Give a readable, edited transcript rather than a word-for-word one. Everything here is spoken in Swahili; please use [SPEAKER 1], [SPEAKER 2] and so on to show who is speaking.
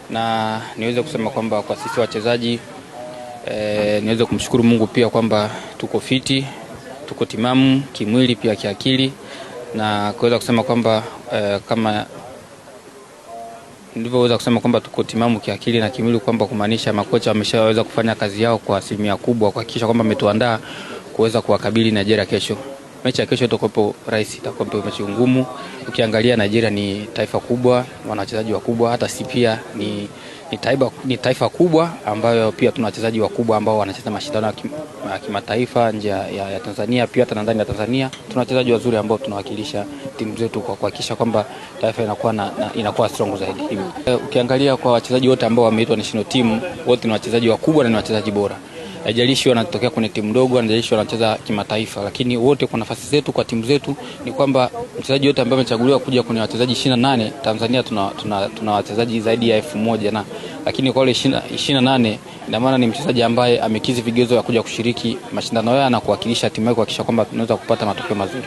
[SPEAKER 1] Na niweze kusema kwamba kwa sisi wachezaji niweze kumshukuru Mungu pia kwamba tuko fiti, tuko timamu kimwili pia kiakili, na kuweza kusema kwamba kama nilivyoweza kusema kwamba tuko timamu kiakili na kimwili, kwamba kumaanisha makocha wameshaweza kufanya kazi yao kwa asilimia kubwa kuhakikisha kwamba wametuandaa kuweza kuwakabili Nigeria kesho. Mechi ya kesho itakuwa rahisi, itakuwa mechi ngumu. Ukiangalia Nigeria ni taifa kubwa, wana wachezaji wakubwa, hata si pia ni taifa kubwa ambayo pia tuna wachezaji wakubwa ambao wanacheza mashindano ya kimataifa nje ya Tanzania, pia hata ndani ya Tanzania tuna wachezaji wazuri ambao tunawakilisha timu zetu kwa kuhakikisha kwamba taifa inakuwa strong zaidi. Ukiangalia kwa wachezaji wote ambao wameitwa national team, wote ni wachezaji wakubwa na ni wachezaji bora. Haijalishi wanatokea kwenye timu ndogo, haijalishi wanacheza kimataifa, lakini wote kwa nafasi zetu, kwa timu zetu, ni kwamba mchezaji wote ambaye amechaguliwa kuja kwenye wachezaji 28, Tanzania tuna wachezaji zaidi ya 1000 lakini kwa wale 28 ina maana ni mchezaji ambaye amekizi vigezo ya kuja kushiriki mashindano haya na kuwakilisha timu yake, kuhakikisha kwamba tunaweza kupata matokeo mazuri.